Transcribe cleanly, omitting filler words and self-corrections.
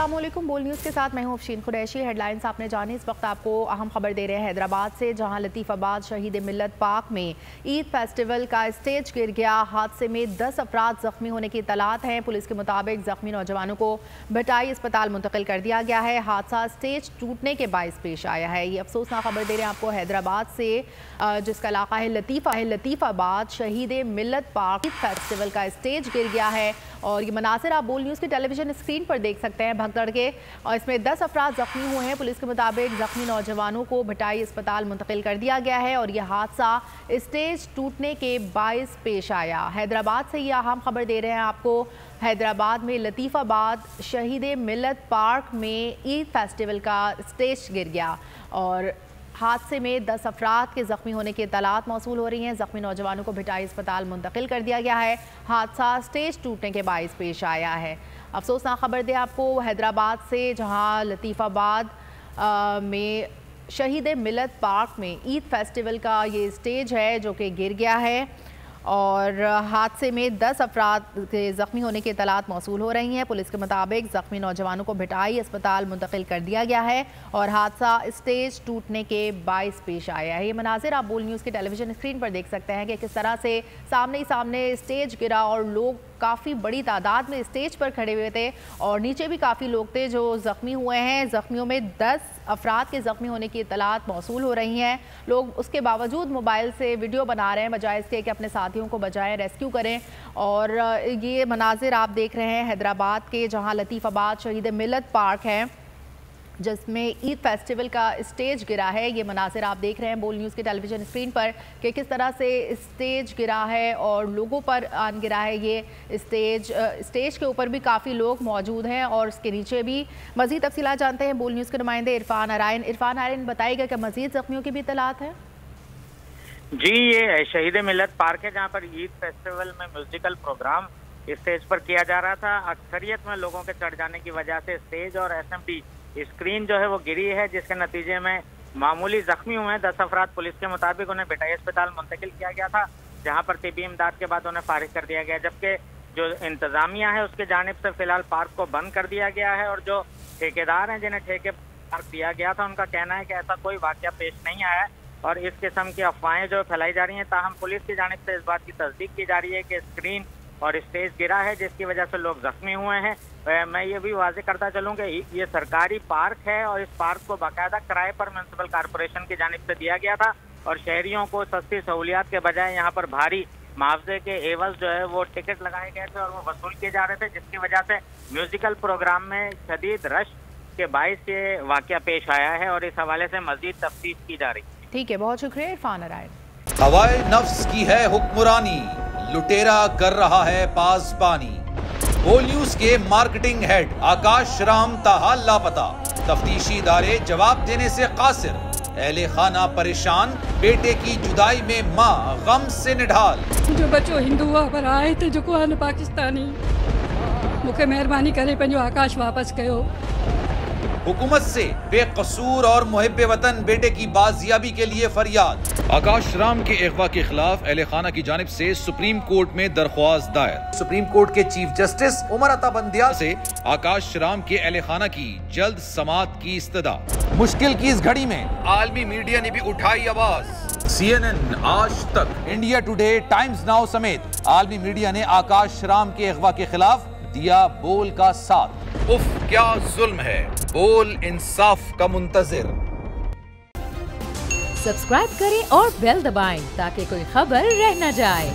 अस्सलामुअलैकुम। बोल न्यूज़ के साथ मैं हूं अफशीन कुरैशी। हेडलाइंस आपने जानी। इस वक्त आपको अहम खबर दे रहे हैं हैदराबाद से, जहां लतीफ़ाबाद शहीद मिल्लत पार्क में ईद फेस्टिवल का स्टेज गिर गया। हादसे में 10 अफराद जख्मी होने की इतलात हैं। पुलिस के मुताबिक जख्मी नौजवानों को भटाई अस्पताल मुंतकिल कर दिया गया है। हादसा स्टेज टूटने के बायस पेश आया है। ये अफसोसनाक खबर दे रहे हैं आपको हैदराबाद से, जिसका इलाका है लतीफ़ाबाद। शहीद मिल्लत पार्क फेस्टिवल का स्टेज गिर गया है और ये मनासिर आप बोल न्यूज़ की टेलीविजन स्क्रीन पर देख सकते हैं भगदड़ के। और इसमें 10 अफराद जख्मी हुए हैं। पुलिस के मुताबिक जख्मी नौजवानों को भटाई अस्पताल मुंतकिल कर दिया गया है और यह हादसा स्टेज टूटने के बायस पेश आया। हैदराबाद से यह अहम खबर दे रहे हैं आपको। हैदराबाद में लतीफ़ाबाद शहीद मिल्लत पार्क में ईद फेस्टिवल का स्टेज गिर गया और हादसे में 10 अफराद के ज़ख्मी होने की इतलात मौसूल हो रही हैं। ज़ख्मी नौजवानों को भिटाई अस्पताल मुंतकिल कर दिया गया है। हादसा स्टेज टूटने के बायस पेश आया है। अफसोसनाक खबर दे आपको हैदराबाद से, जहां लतीफ़ाबाद में शहीद मिल्लत पार्क में ईद फेस्टिवल का ये स्टेज है जो कि गिर गया है और हादसे में 10 अफराद के ज़ख्मी होने की इतलात मौसूल हो रही हैं। पुलिस के मुताबिक ज़ख्मी नौजवानों को भिटाई अस्पताल मुंतकिल कर दिया गया है और हादसा स्टेज टूटने के बायस पेश आया है। ये मनाजिर आप बोल न्यूज़ की टेलीविजन स्क्रीन पर देख सकते हैं कि किस तरह से सामने ही सामने स्टेज गिरा और लोग काफ़ी बड़ी तादाद में स्टेज पर खड़े हुए थे और नीचे भी काफ़ी लोग थे जो ज़ख्मी हुए हैं। ज़ख्मियों में 10 अफराद के ज़ख्मी होने की इतलात मौसूल हो रही हैं। लोग उसके बावजूद मोबाइल से वीडियो बना रहे हैं बजाय इसके कि अपने साथियों को बजाएं, रेस्क्यू करें। और ये मनाजिर आप देख रहे हैं हैदराबाद के, जहां लतीफ़ाबाद शहीद मिल्लत पार्क है जिसमें ईद फेस्टिवल का स्टेज गिरा है। ये मनासिर आप देख रहे हैं बोल न्यूज़ की टेलीविजन स्क्रीन पर कि किस तरह से स्टेज गिरा है और लोगों पर आन गिरा है। ये स्टेज के ऊपर भी काफ़ी लोग मौजूद हैं और उसके नीचे भी। मज़ीद तफसीलात जानते हैं बोल न्यूज़ के नुमाइंदे इरफान आराइन बताएगा कि मज़ीद ज़ख्मियों की भी इतलात है। जी, ये शहीद मिल्लत पार्क है जहाँ पर ईद फेस्टिवल में म्यूजिकल प्रोग्राम स्टेज पर किया जा रहा था। अक्सरियत में लोगों के चढ़ जाने की वजह से स्टेज और एसएमटी स्क्रीन जो है वो गिरी है, जिसके नतीजे में मामूली जख्मी हुए हैं 10 अफराद। पुलिस के मुताबिक उन्हें भिटाई अस्पताल मुंतकिल किया गया था, जहां पर तिब्बी इमदाद के बाद उन्हें फारिग कर दिया गया। जबकि जो इंतजामिया है उसके जानिब से फिलहाल पार्क को बंद कर दिया गया है और जो ठेकेदार हैं जिन्हें ठेके पार्क दिया गया था उनका कहना है कि ऐसा कोई वाकया पेश नहीं आया है और इस किस्म की अफवाहें जो फैलाई जा रही हैं। ताहम पुलिस की जानिब से इस बात की तस्दीक की जा रही है कि स्क्रीन और स्टेज गिरा है जिसकी वजह से लोग जख्मी हुए हैं। मैं ये भी वाज़ेह करता चलूँ कि ये सरकारी पार्क है और इस पार्क को बाकायदा किराए पर म्युनिसिपल कॉरपोरेशन की जानिब से दिया गया था और शहरियों को सस्ती सहूलियात के बजाय यहाँ पर भारी मुआवजे के एवज जो है वो टिकट लगाए गए थे और वो वसूल किए जा रहे थे, जिसकी वजह से म्यूजिकल प्रोग्राम में शदीद रश के बायस ये वाकया पेश आया है और इस हवाले से मजीद तफ्तीश की जा रही है। ठीक है, बहुत शुक्रिया इरफान आराइन। हवाए नफ्स की है हुक्मरानी, लुटेरा कर रहा है पासबानी। बोल न्यूज के मार्केटिंग हेड आकाश राम ताहा लापता, तफ्तीशी इदारे जवाब देने से कासिर। अहले खाना परेशान, बेटे की जुदाई में माँ गम से निढाल। जो बच्चो हिंदू हुआ पर आए थे जो को पाकिस्तानी, मुझे मेहरबानी करे पंहिंजो आकाश वापस कयो। हुकूमत से बेकसूर और मुहिब्बे वतन बेटे की बाजियाबी के लिए फरियाद। आकाश राम के अगवा के खिलाफ अहले खाना की जानिब से सुप्रीम कोर्ट में दरख्वास्त दायर। सुप्रीम कोर्ट के चीफ जस्टिस उमर अता बंदियाल से आकाश राम के अहले खाना की जल्द समाअत की इस्तदा। मुश्किल की इस घड़ी में आलमी मीडिया ने भी उठाई आवाज। CNN, आज तक, इंडिया टुडे, टाइम्स नाउ समेत आलमी मीडिया ने आकाश राम के अगवा के खिलाफ दिया बोल का साथ। उफ, क्या जुल्म है, बोल इंसाफ का मुंतजिर। सब्सक्राइब करें और बेल दबाएं ताकि कोई खबर रह न जाए।